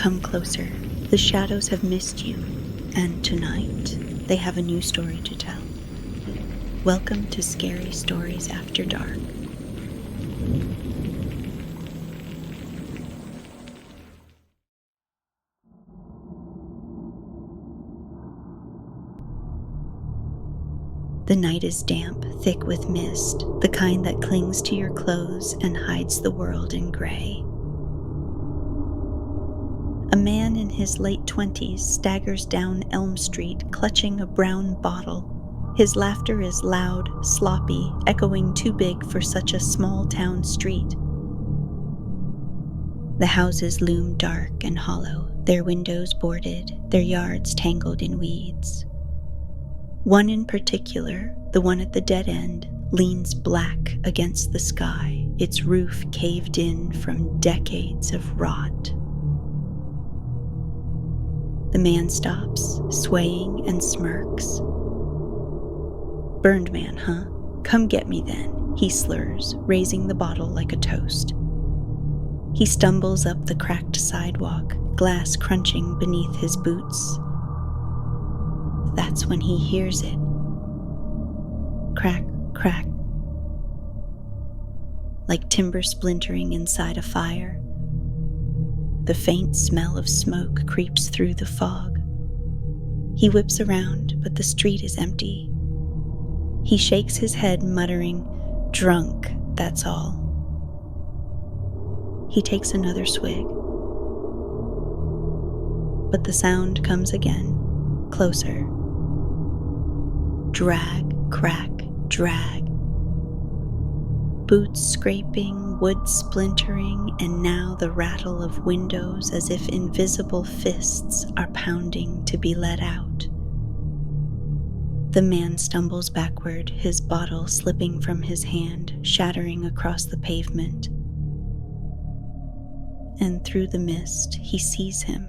Come closer. The shadows have missed you, and tonight they have a new story to tell. Welcome to Scary Stories After Dark. The night is damp, thick with mist, the kind that clings to your clothes and hides the world in gray. A man in his late 20s staggers down Elm Street clutching a brown bottle. His laughter is loud, sloppy, echoing too big for such a small-town street. The houses loom dark and hollow, their windows boarded, their yards tangled in weeds. One in particular, the one at the dead end, leans black against the sky, its roof caved in from decades of rot. The man stops, swaying, and smirks. "Burned man, huh? Come get me then," he slurs, raising the bottle like a toast. He stumbles up the cracked sidewalk, glass crunching beneath his boots. That's when he hears it. Crack, crack. Like timber splintering inside a fire. The faint smell of smoke creeps through the fog. He whips around, but the street is empty. He shakes his head, muttering, "Drunk, that's all." He takes another swig. But the sound comes again, closer. Drag, crack, drag. Boots scraping, wood splintering, and now the rattle of windows as if invisible fists are pounding to be let out. The man stumbles backward, his bottle slipping from his hand, shattering across the pavement. And through the mist, he sees him.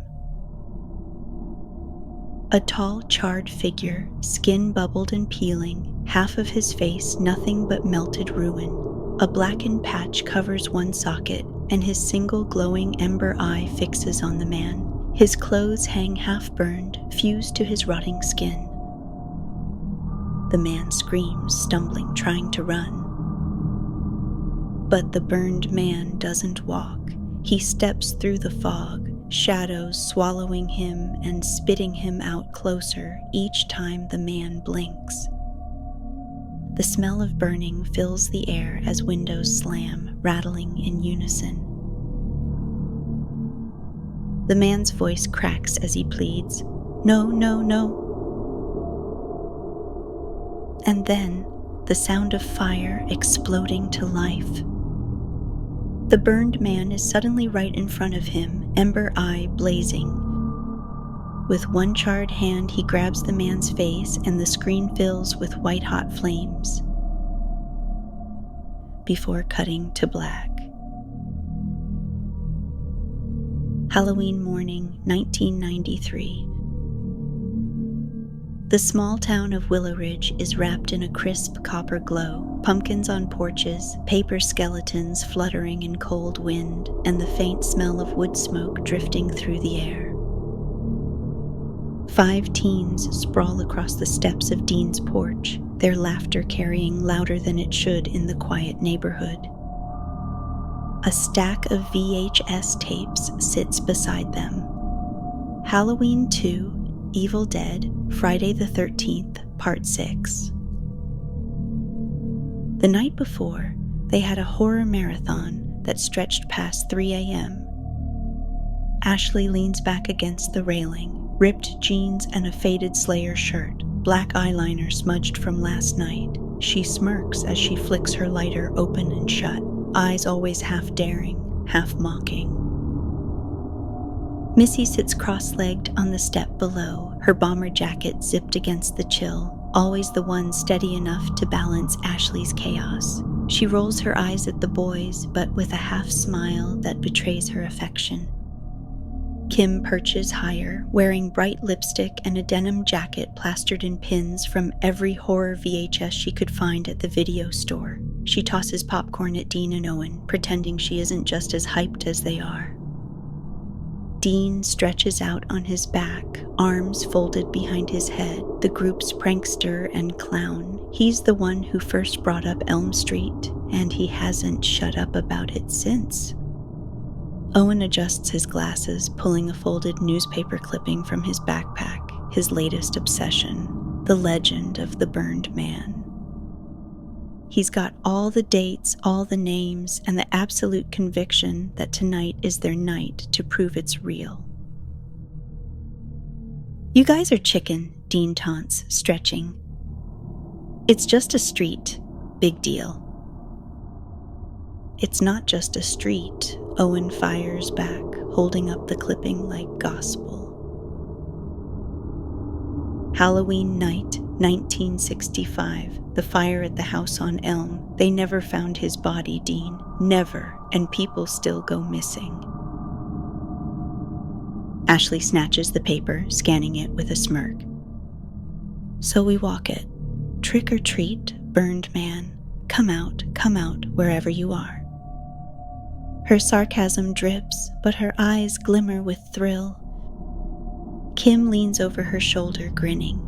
A tall, charred figure, skin bubbled and peeling, half of his face nothing but melted ruin. A blackened patch covers one socket, and his single glowing ember eye fixes on the man. His clothes hang half-burned, fused to his rotting skin. The man screams, stumbling, trying to run. But the burned man doesn't walk. He steps through the fog, shadows swallowing him and spitting him out closer each time the man blinks. The smell of burning fills the air as windows slam, rattling in unison. The man's voice cracks as he pleads, "No, no, no." And then, the sound of fire exploding to life. The burned man is suddenly right in front of him, ember eye blazing. With one charred hand, he grabs the man's face and the screen fills with white-hot flames before cutting to black. Halloween morning, 1993. The small town of Willowridge is wrapped in a crisp copper glow, pumpkins on porches, paper skeletons fluttering in cold wind, and the faint smell of wood smoke drifting through the air. 5 teens sprawl across the steps of Dean's porch, their laughter carrying louder than it should in the quiet neighborhood. A stack of VHS tapes sits beside them. Halloween 2, Evil Dead, Friday the 13th, Part 6. The night before, they had a horror marathon that stretched past 3 a.m. Ashley leans back against the railing, ripped jeans and a faded Slayer shirt, black eyeliner smudged from last night. She smirks as she flicks her lighter open and shut, eyes always half daring, half mocking. Missy sits cross-legged on the step below, her bomber jacket zipped against the chill, always the one steady enough to balance Ashley's chaos. She rolls her eyes at the boys, but with a half smile that betrays her affection. Kim perches higher, wearing bright lipstick and a denim jacket plastered in pins from every horror VHS she could find at the video store. She tosses popcorn at Dean and Owen, pretending she isn't just as hyped as they are. Dean stretches out on his back, arms folded behind his head, the group's prankster and clown. He's the one who first brought up Elm Street, and he hasn't shut up about it since. Owen adjusts his glasses, pulling a folded newspaper clipping from his backpack, his latest obsession, the legend of the burned man. He's got all the dates, all the names, and the absolute conviction that tonight is their night to prove it's real. "You guys are chicken," Dean taunts, stretching. "It's just a street. Big deal." "It's not just a street," Owen fires back, holding up the clipping like gospel. Halloween night, 1965, the fire at the house on Elm. They never found his body, Dean. Never, and people still go missing. Ashley snatches the paper, scanning it with a smirk. "So we walk it. Trick or treat, burned man. Come out, wherever you are." Her sarcasm drips, but her eyes glimmer with thrill. Kim leans over her shoulder, grinning.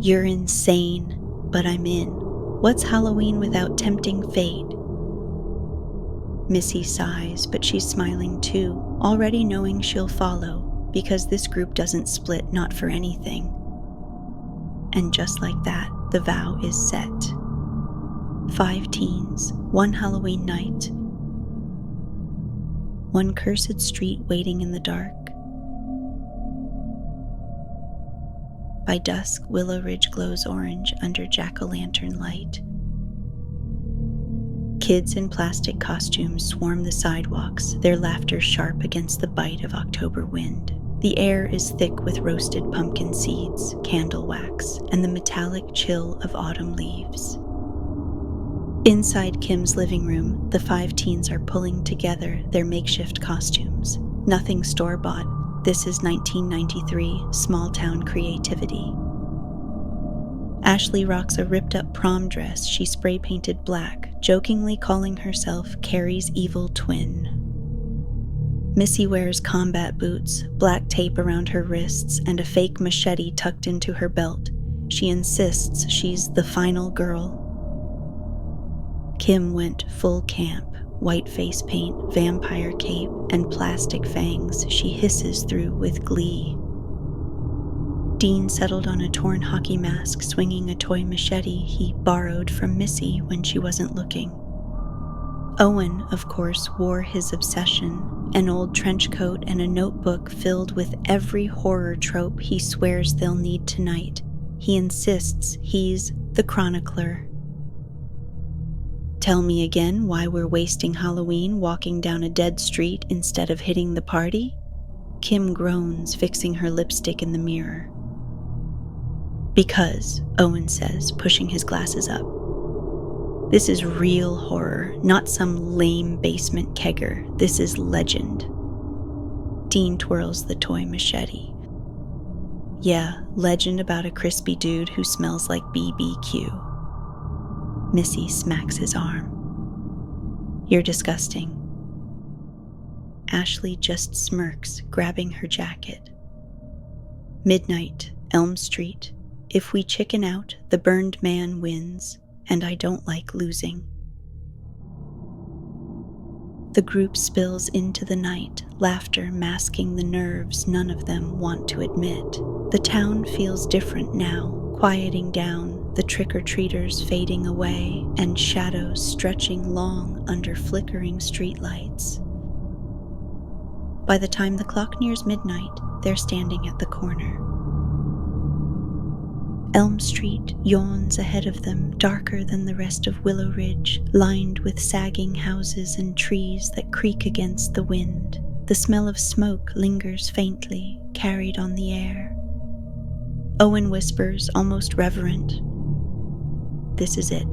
"You're insane, but I'm in. What's Halloween without tempting fate?" Missy sighs, but she's smiling too, already knowing she'll follow, because this group doesn't split, not for anything. And just like that, the vow is set. 5 teens, one Halloween night, one cursed street waiting in the dark. By dusk, Willowridge glows orange under jack-o'-lantern light. Kids in plastic costumes swarm the sidewalks, their laughter sharp against the bite of October wind. The air is thick with roasted pumpkin seeds, candle wax, and the metallic chill of autumn leaves. Inside Kim's living room, the 5 teens are pulling together their makeshift costumes. Nothing store-bought. This is 1993 small-town creativity. Ashley rocks a ripped-up prom dress she spray-painted black, jokingly calling herself Carrie's evil twin. Missy wears combat boots, black tape around her wrists, and a fake machete tucked into her belt. She insists she's the final girl. Kim went full camp, white face paint, vampire cape, and plastic fangs she hisses through with glee. Dean settled on a torn hockey mask, swinging a toy machete he borrowed from Missy when she wasn't looking. Owen, of course, wore his obsession, an old trench coat and a notebook filled with every horror trope he swears they'll need tonight. He insists he's the chronicler. "Tell me again why we're wasting Halloween walking down a dead street instead of hitting the party?" Kim groans, fixing her lipstick in the mirror. "Because," Owen says, pushing his glasses up, "this is real horror, not some lame basement kegger. This is legend." Dean twirls the toy machete. "Yeah, legend about a crispy dude who smells like BBQ. Missy smacks his arm. "You're disgusting." Ashley just smirks, grabbing her jacket. "Midnight, Elm Street. If we chicken out, the burned man wins, and I don't like losing." The group spills into the night, laughter masking the nerves none of them want to admit. The town feels different now, quieting down, the trick-or-treaters fading away, and shadows stretching long under flickering streetlights. By the time the clock nears midnight, they're standing at the corner. Elm Street yawns ahead of them, darker than the rest of Willowridge, lined with sagging houses and trees that creak against the wind. The smell of smoke lingers faintly, carried on the air. Owen whispers, almost reverent, "This is it."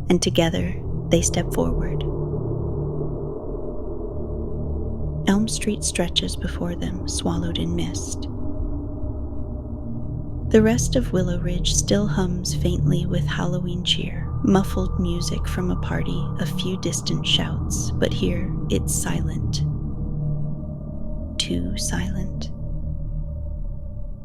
And together, they step forward. Elm Street stretches before them, swallowed in mist. The rest of Willowridge still hums faintly with Halloween cheer. Muffled music from a party, a few distant shouts, but here it's silent. Too silent.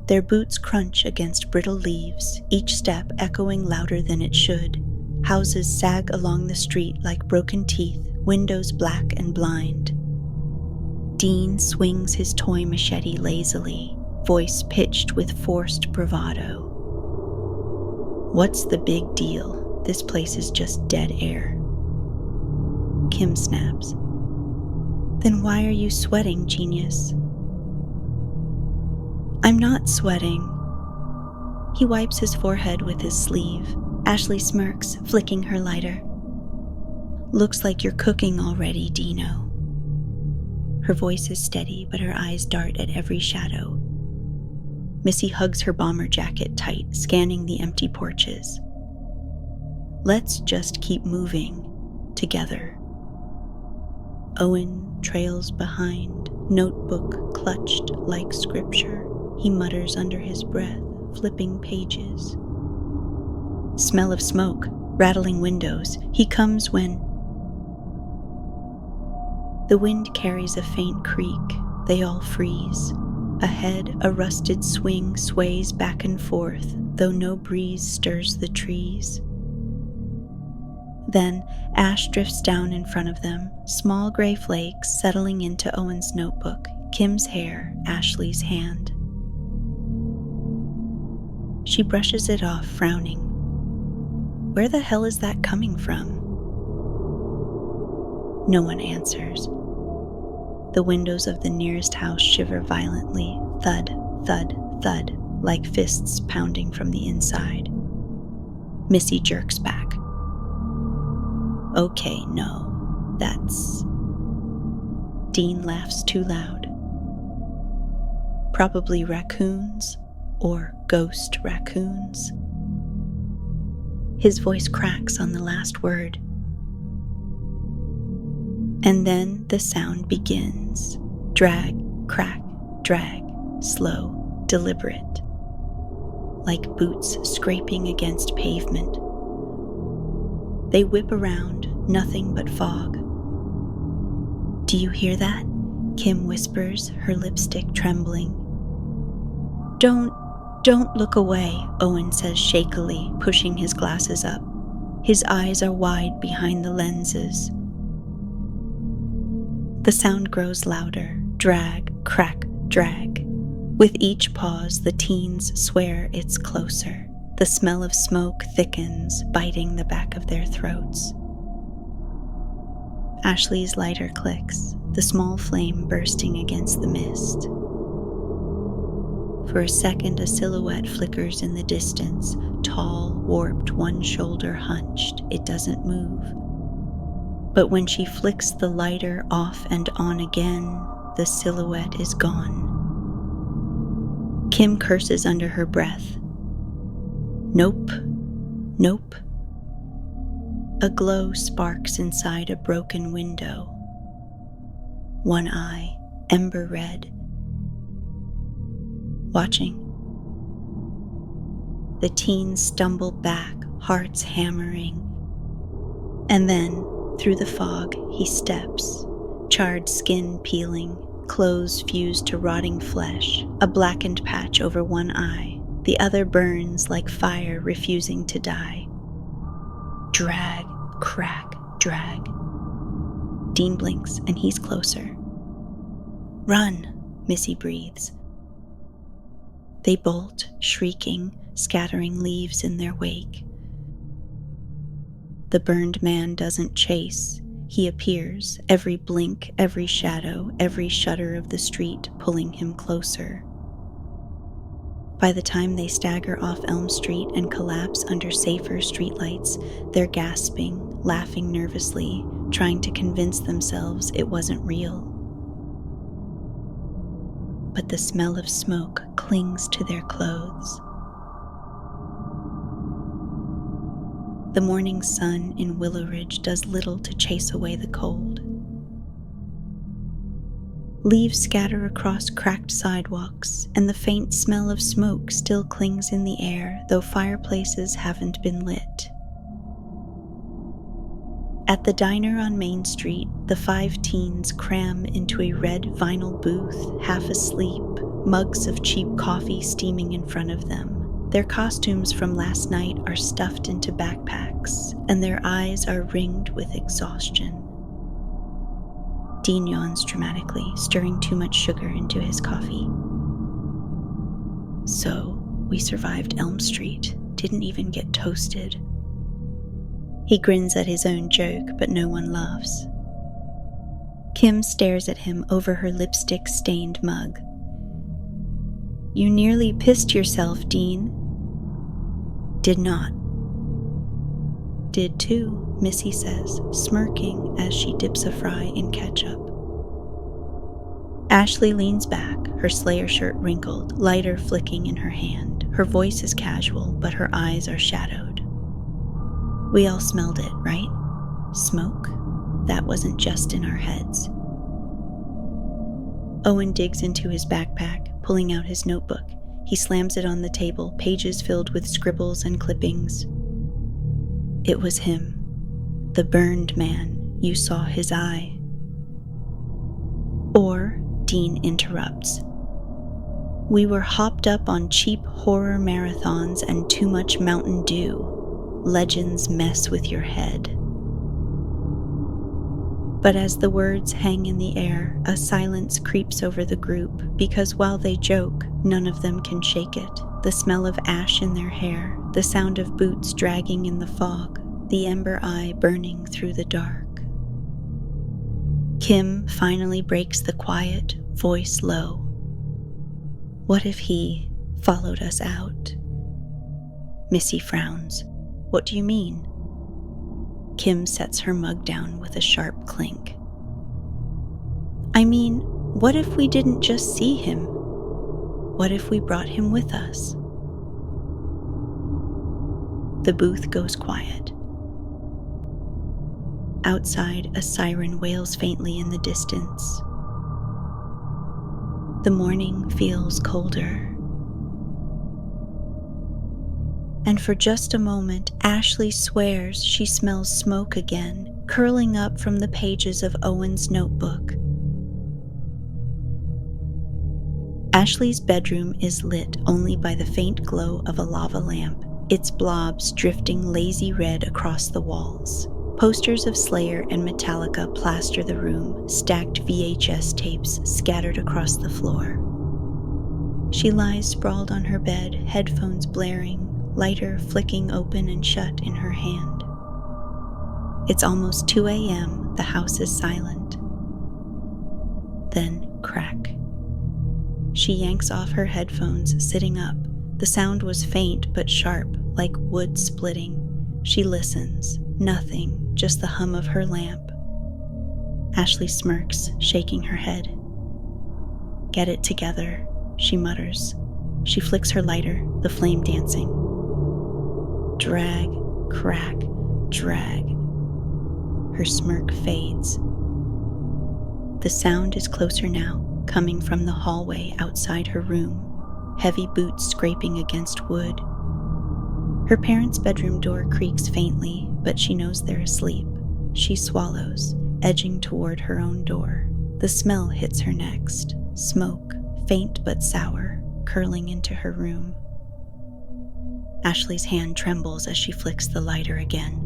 Their boots crunch against brittle leaves, each step echoing louder than it should. Houses sag along the street like broken teeth, windows black and blind. Dean swings his toy machete lazily, voice pitched with forced bravado. "What's the big deal? This place is just dead air." Kim snaps. "Then why are you sweating, genius?" "I'm not sweating." He wipes his forehead with his sleeve. Ashley smirks, flicking her lighter. "Looks like you're cooking already, Dino." Her voice is steady, but her eyes dart at every shadow. Missy hugs her bomber jacket tight, scanning the empty porches. "Let's just keep moving, together." Owen trails behind, notebook clutched like scripture. He mutters under his breath, flipping pages. Smell of smoke, rattling windows. He comes when... The wind carries a faint creak. They all freeze. Ahead, a rusted swing sways back and forth, though no breeze stirs the trees. Then, ash drifts down in front of them, small gray flakes settling into Owen's notebook, Kim's hair, Ashley's hand. She brushes it off, frowning. Where the hell is that coming from? No one answers. The windows of the nearest house shiver violently, thud, thud, thud, like fists pounding from the inside. Missy jerks back. "Okay, no, that's..." Dean laughs too loud. "Probably raccoons, or ghost raccoons." His voice cracks on the last word. And then the sound begins. Drag, crack, drag, slow, deliberate. Like boots scraping against pavement. They whip around, nothing but fog. "Do you hear that?" Kim whispers, her lipstick trembling. Don't look away," Owen says shakily, pushing his glasses up. His eyes are wide behind the lenses. The sound grows louder. Drag, crack, drag. With each pause, the teens swear it's closer. The smell of smoke thickens, biting the back of their throats. Ashley's lighter clicks, the small flame bursting against the mist. For a second, a silhouette flickers in the distance, tall, warped, one shoulder hunched. It doesn't move. But when she flicks the lighter off and on again, the silhouette is gone. Kim curses under her breath. "Nope, nope." A glow sparks inside a broken window. One eye, ember red. Watching. The teens stumble back, hearts hammering. And then, through the fog, he steps, charred skin peeling, clothes fused to rotting flesh, a blackened patch over one eye. The other burns like fire refusing to die. Drag, crack, drag. Dean blinks and he's closer. "Run," Missy breathes. They bolt, shrieking, scattering leaves in their wake. The burned man doesn't chase. He appears, every blink, every shadow, every shudder of the street pulling him closer. By the time they stagger off Elm Street and collapse under safer streetlights, they're gasping, laughing nervously, trying to convince themselves it wasn't real. But the smell of smoke clings to their clothes. The morning sun in Willowridge does little to chase away the cold. Leaves scatter across cracked sidewalks, and the faint smell of smoke still clings in the air, though fireplaces haven't been lit. At the diner on Main Street, the 5 teens cram into a red vinyl booth, half asleep, mugs of cheap coffee steaming in front of them. Their costumes from last night are stuffed into backpacks, and their eyes are ringed with exhaustion. Dean yawns dramatically, stirring too much sugar into his coffee. So, we survived Elm Street, didn't even get toasted. He grins at his own joke, but no one laughs. Kim stares at him over her lipstick-stained mug. You nearly pissed yourself, Dean. Did not. Did too, Missy says, smirking as she dips a fry in ketchup. Ashley leans back, her Slayer shirt wrinkled, lighter flicking in her hand. Her voice is casual, but her eyes are shadowed. We all smelled it, right? Smoke? That wasn't just in our heads. Owen digs into his backpack, pulling out his notebook. He slams it on the table, pages filled with scribbles and clippings. It was him. The burned man. You saw his eye. Or, Dean interrupts. We were hopped up on cheap horror marathons and too much Mountain Dew. Legends mess with your head. But as the words hang in the air, a silence creeps over the group, because while they joke, none of them can shake it. The smell of ash in their hair, the sound of boots dragging in the fog, the ember eye burning through the dark. Kim finally breaks the quiet, voice low. What if he followed us out? Missy frowns. What do you mean? Kim sets her mug down with a sharp clink. I mean, what if we didn't just see him? What if we brought him with us? The booth goes quiet. Outside, a siren wails faintly in the distance. The morning feels colder. And for just a moment, Ashley swears she smells smoke again, curling up from the pages of Owen's notebook. Ashley's bedroom is lit only by the faint glow of a lava lamp, its blobs drifting lazy red across the walls. Posters of Slayer and Metallica plaster the room, stacked VHS tapes scattered across the floor. She lies sprawled on her bed, headphones blaring, lighter flicking open and shut in her hand. It's almost 2 a.m., the house is silent. Then, crack. She yanks off her headphones, sitting up. The sound was faint but sharp, like wood splitting. She listens. Nothing, just the hum of her lamp. Ashley smirks, shaking her head. Get it together, she mutters. She flicks her lighter, the flame dancing. Drag, crack, drag. Her smirk fades. The sound is closer now, coming from the hallway outside her room, heavy boots scraping against wood. Her parents' bedroom door creaks faintly, but she knows they're asleep. She swallows, edging toward her own door. The smell hits her next. Smoke, faint but sour, curling into her room. Ashley's hand trembles as she flicks the lighter again.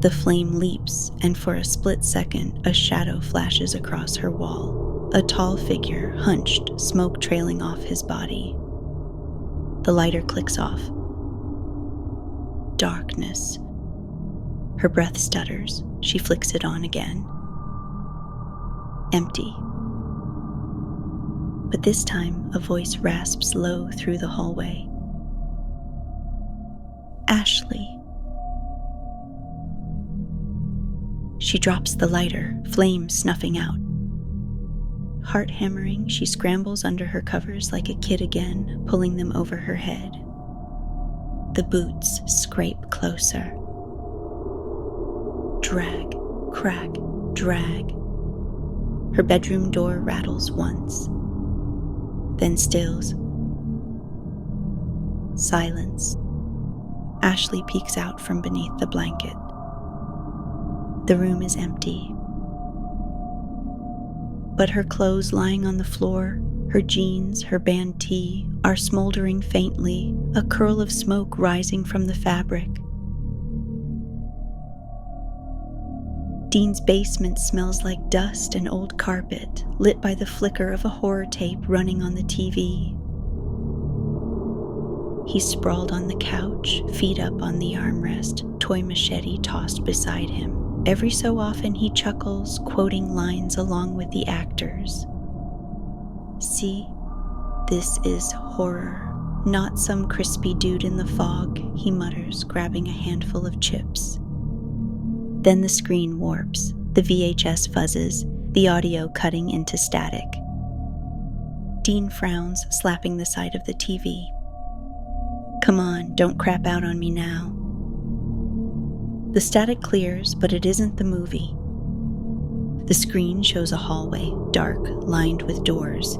The flame leaps, and for a split second, a shadow flashes across her wall. A tall figure, hunched, smoke trailing off his body. The lighter clicks off. Darkness. Her breath stutters. She flicks it on again. Empty. But this time, a voice rasps low through the hallway. Ashley. She drops the lighter, flame snuffing out. Heart hammering, she scrambles under her covers like a kid again, pulling them over her head. The boots scrape closer. Drag, crack, drag. Her bedroom door rattles once, then stills. Silence. Ashley peeks out from beneath the blanket. The room is empty. But her clothes lying on the floor, her jeans, her band tee, are smoldering faintly, a curl of smoke rising from the fabric. Dean's basement smells like dust and old carpet, lit by the flicker of a horror tape running on the TV. He's sprawled on the couch, feet up on the armrest, toy machete tossed beside him. Every so often he chuckles, quoting lines along with the actors. "See, this is horror, not some crispy dude in the fog," he mutters, grabbing a handful of chips. Then the screen warps, the VHS fuzzes, the audio cutting into static. Dean frowns, slapping the side of the TV. "Come on, don't crap out on me now." The static clears, but it isn't the movie. The screen shows a hallway, dark, lined with doors.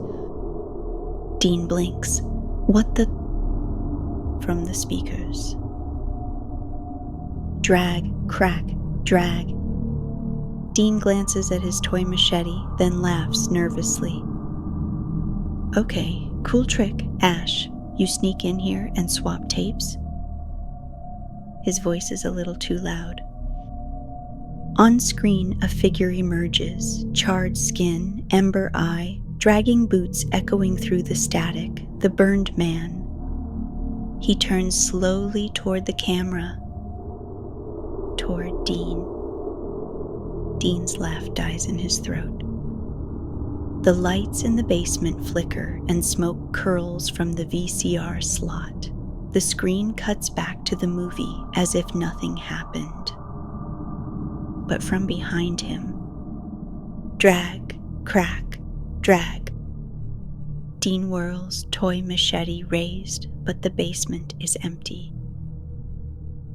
Dean blinks. "What the—" from the speakers. Drag, crack, drag. Dean glances at his toy machete, then laughs nervously. "Okay, cool trick, Ash. You sneak in here and swap tapes?" His voice is a little too loud. On screen, a figure emerges, charred skin, ember eye, dragging boots echoing through the static, the burned man. He turns slowly toward the camera, toward Dean. Dean's laugh dies in his throat. The lights in the basement flicker and smoke curls from the VCR slot. The screen cuts back to the movie as if nothing happened. But from behind him, drag, crack, drag. Dean whirls, toy machete raised, but the basement is empty.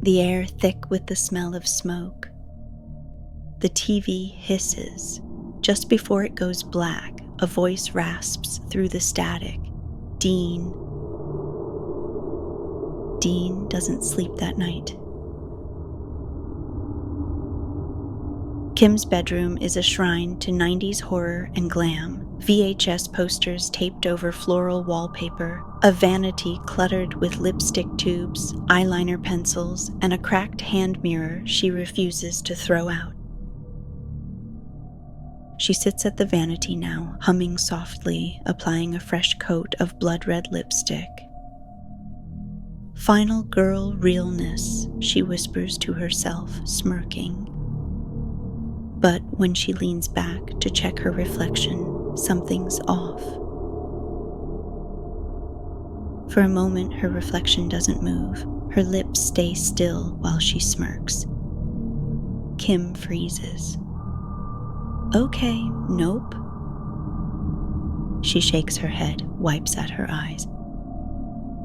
The air thick with the smell of smoke. The TV hisses. Just before it goes black, a voice rasps through the static. Dean. Dean doesn't sleep that night. Kim's bedroom is a shrine to 90s horror and glam. VHS posters taped over floral wallpaper, a vanity cluttered with lipstick tubes, eyeliner pencils, and a cracked hand mirror she refuses to throw out. She sits at the vanity now, humming softly, applying a fresh coat of blood-red lipstick. "Final girl realness," she whispers to herself, smirking. But when she leans back to check her reflection, something's off. For a moment, her reflection doesn't move. Her lips stay still while she smirks. Kim freezes. "Okay, nope." She shakes her head, wipes at her eyes.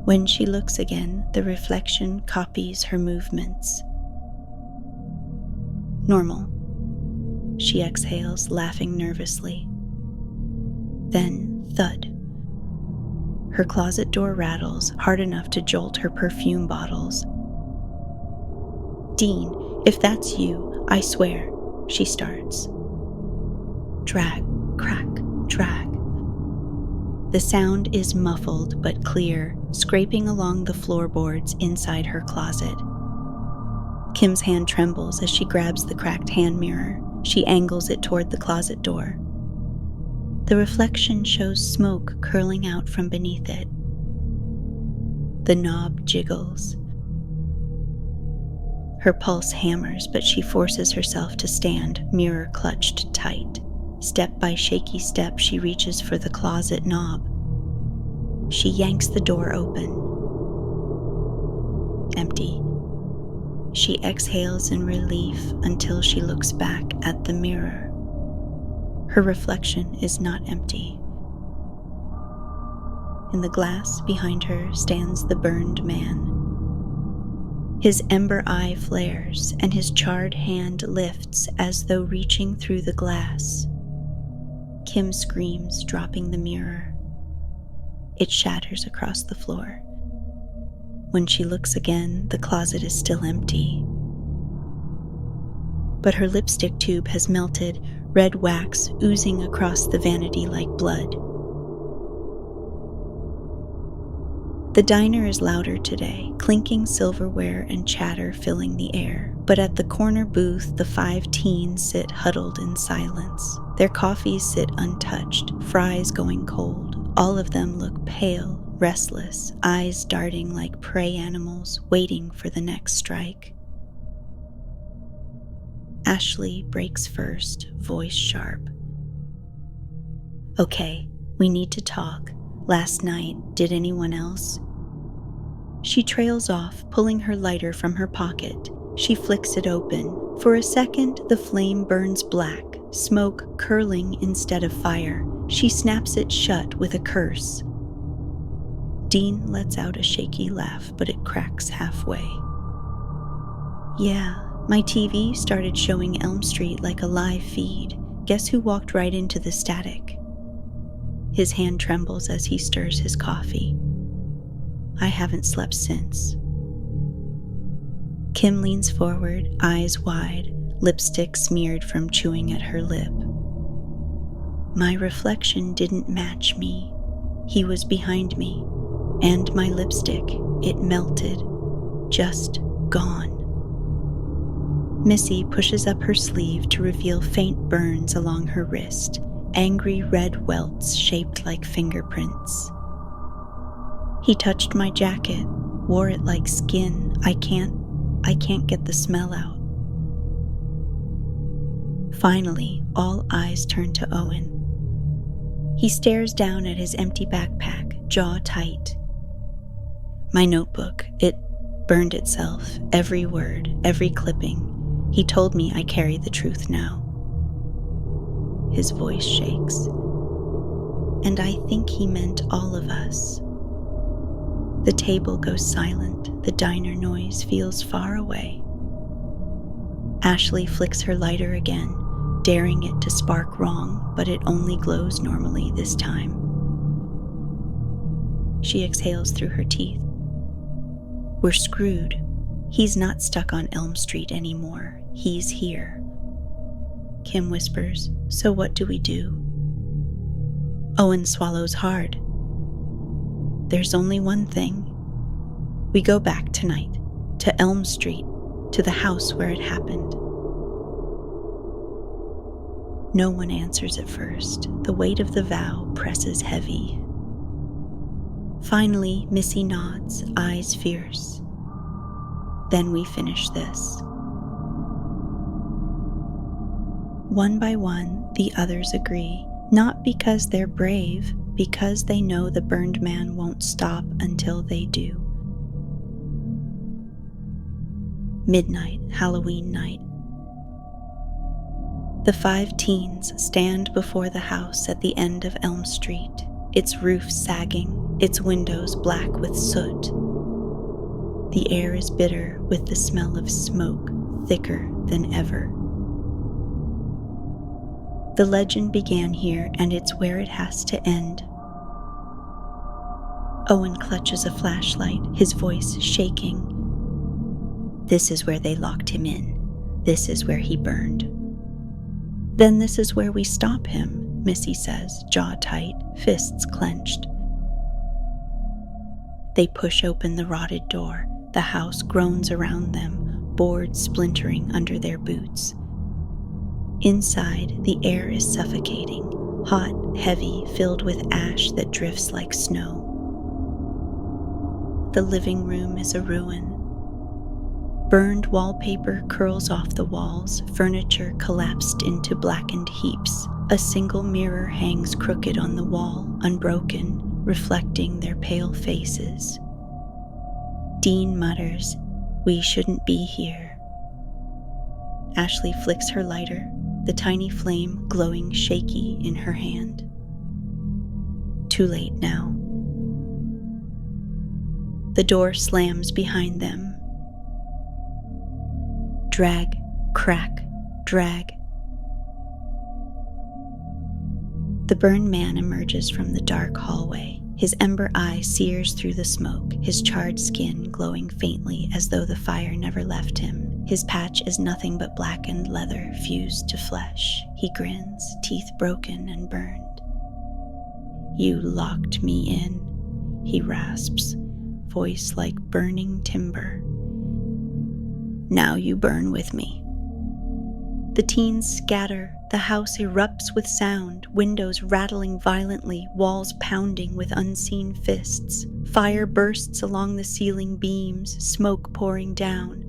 When she looks again, the reflection copies her movements. "Normal." She exhales, laughing nervously. Then, thud. Her closet door rattles, hard enough to jolt her perfume bottles. "Dean, if that's you, I swear," she starts. Drag, crack, drag. The sound is muffled but clear, scraping along the floorboards inside her closet. Kim's hand trembles as she grabs the cracked hand mirror. She angles it toward the closet door. The reflection shows smoke curling out from beneath it. The knob jiggles. Her pulse hammers, but she forces herself to stand, mirror clutched tight. Step by shaky step, she reaches for the closet knob. She yanks the door open. Empty. She exhales in relief until she looks back at the mirror. Her reflection is not empty. In the glass behind her stands the burned man. His ember eye flares, and his charred hand lifts as though reaching through the glass. Kim screams, dropping the mirror. It shatters across the floor. When she looks again, the closet is still empty. but her lipstick tube has melted, red wax oozing across the vanity like blood. The diner is louder today, clinking silverware and chatter filling the air. But at the corner booth, the 5 teens sit huddled in silence. Their coffees sit untouched, fries going cold. All of them look pale, restless, eyes darting like prey animals waiting for the next strike. Ashley breaks first, voice sharp. "Okay, we need to talk. Last night, did anyone else?" She trails off, pulling her lighter from her pocket. She flicks it open. For a second, the flame burns black, smoke curling instead of fire. She snaps it shut with a curse. Dean lets out a shaky laugh, but it cracks halfway. "Yeah, my TV started showing Elm Street like a live feed. Guess who walked right into the static?" His hand trembles as he stirs his coffee. "I haven't slept since." Kim leans forward, eyes wide, lipstick smeared from chewing at her lip. "My reflection didn't match me. He was behind me. And my lipstick, it melted. Just gone." Missy pushes up her sleeve to reveal faint burns along her wrist, angry red welts shaped like fingerprints. "He touched my jacket, wore it like skin. I can't get the smell out." Finally, all eyes turn to Owen. He stares down at his empty backpack, jaw tight. "My notebook, it burned itself, every word, every clipping. He told me I carry the truth now." His voice shakes. "And I think he meant all of us." The table goes silent. The diner noise feels far away. Ashley flicks her lighter again, daring it to spark wrong, but it only glows normally this time. She exhales through her teeth. "We're screwed. He's not stuck on Elm Street anymore. He's here." Kim whispers, "So what do we do?" Owen swallows hard. "There's only one thing. We go back tonight, to Elm Street, to the house where it happened." No one answers at first. The weight of the vow presses heavy. Finally, Missy nods, eyes fierce. "Then we finish this." One by one, the others agree, not because they're brave, because they know the burned man won't stop until they do. Midnight, Halloween night. The 5 teens stand before the house at the end of Elm Street, its roof sagging, its windows black with soot. The air is bitter with the smell of smoke, thicker than ever. The legend began here, and it's where it has to end. Owen clutches a flashlight, his voice shaking. "This is where they locked him in. This is where he burned." "Then this is where we stop him," Missy says, jaw tight, fists clenched. They push open the rotted door. The house groans around them, boards splintering under their boots. Inside, the air is suffocating, hot, heavy, filled with ash that drifts like snow. The living room is a ruin. Burned wallpaper curls off the walls, furniture collapsed into blackened heaps. A single mirror hangs crooked on the wall, unbroken, reflecting their pale faces. Dean mutters, "We shouldn't be here." Ashley flicks her lighter, the tiny flame glowing shaky in her hand. Too late now. The door slams behind them. Drag, crack, drag. The burned man emerges from the dark hallway. His ember eye sears through the smoke, his charred skin glowing faintly as though the fire never left him. His patch is nothing but blackened leather fused to flesh. He grins, teeth broken and burned. "You locked me in," he rasps, voice like burning timber. "Now you burn with me." The teens scatter. The house erupts with sound, windows rattling violently, walls pounding with unseen fists. Fire bursts along the ceiling beams, smoke pouring down.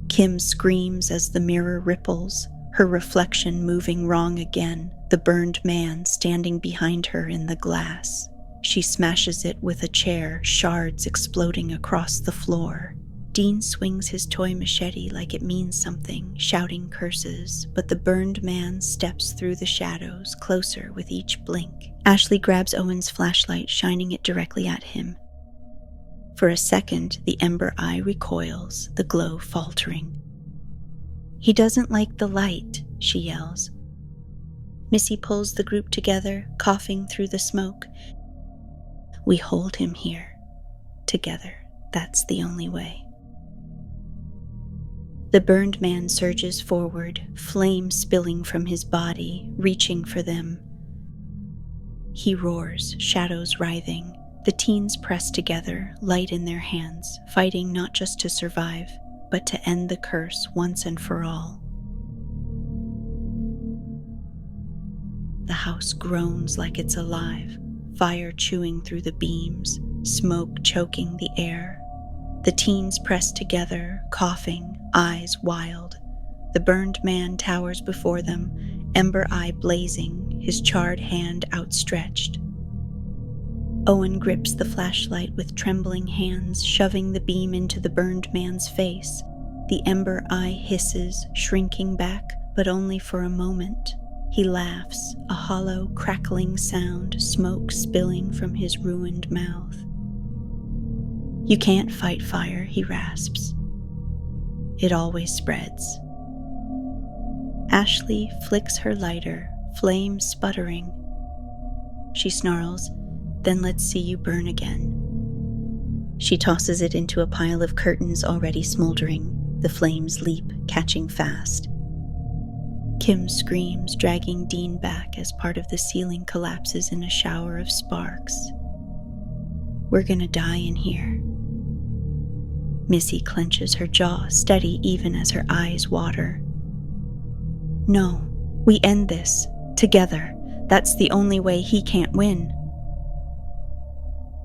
Kim screams as the mirror ripples, her reflection moving wrong again, the burned man standing behind her in the glass. She smashes it with a chair, shards exploding across the floor. Dean swings his toy machete like it means something, shouting curses, but the burned man steps through the shadows, closer with each blink. Ashley grabs Owen's flashlight, shining it directly at him. For a second, the ember eye recoils, the glow faltering. "He doesn't like the light," she yells. Missy pulls the group together, coughing through the smoke. "We hold him here. Together. That's the only way." The burned man surges forward, flame spilling from his body, reaching for them. He roars, shadows writhing. The teens press together, light in their hands, fighting not just to survive, but to end the curse once and for all. The house groans like it's alive, fire chewing through the beams, smoke choking the air. The teens press together, coughing, eyes wild. The burned man towers before them, ember eye blazing, his charred hand outstretched. Owen grips the flashlight with trembling hands, shoving the beam into the burned man's face. The ember eye hisses, shrinking back, but only for a moment. He laughs, a hollow, crackling sound, smoke spilling from his ruined mouth. "You can't fight fire," he rasps. "It always spreads." Ashley flicks her lighter, flame sputtering. She snarls, "Then let's see you burn again." She tosses it into a pile of curtains already smoldering. The flames leap, catching fast. Kim screams, dragging Dean back as part of the ceiling collapses in a shower of sparks. "We're gonna die in here." Missy clenches her jaw, steady even as her eyes water. "No, we end this, together. That's the only way he can't win."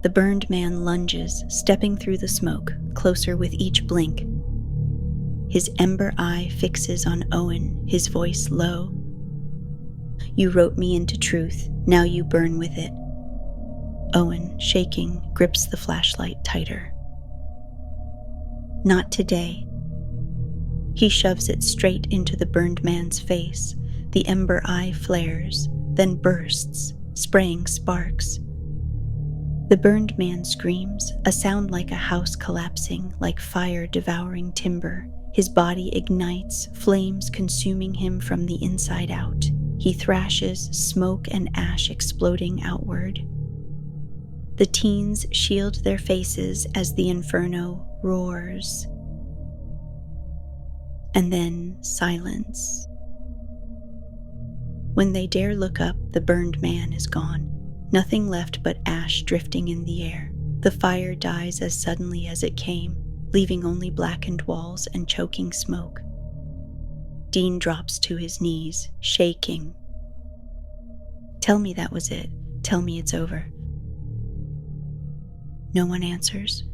The burned man lunges, stepping through the smoke, closer with each blink. His ember eye fixes on Owen, his voice low. "You wrote me into truth, now you burn with it." Owen, shaking, grips the flashlight tighter. "Not today." He shoves it straight into the burned man's face. The ember eye flares, then bursts, spraying sparks. The burned man screams, a sound like a house collapsing, like fire devouring timber. His body ignites, flames consuming him from the inside out. He thrashes, smoke and ash exploding outward. The teens shield their faces as the inferno roars. And then silence. When they dare look up, the burned man is gone. Nothing left but ash drifting in the air. The fire dies as suddenly as it came, leaving only blackened walls and choking smoke. Dean drops to his knees, shaking. "Tell me that was it. Tell me it's over." No one answers.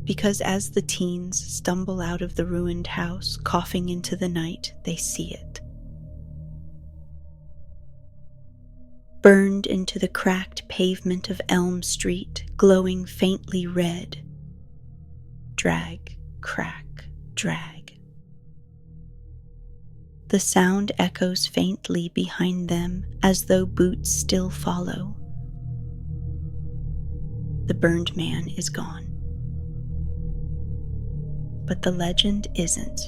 Because as the teens stumble out of the ruined house, coughing into the night, they see it. Burned into the cracked pavement of Elm Street, glowing faintly red. Drag, crack, drag. The sound echoes faintly behind them as though boots still follow. The burned man is gone. But the legend isn't.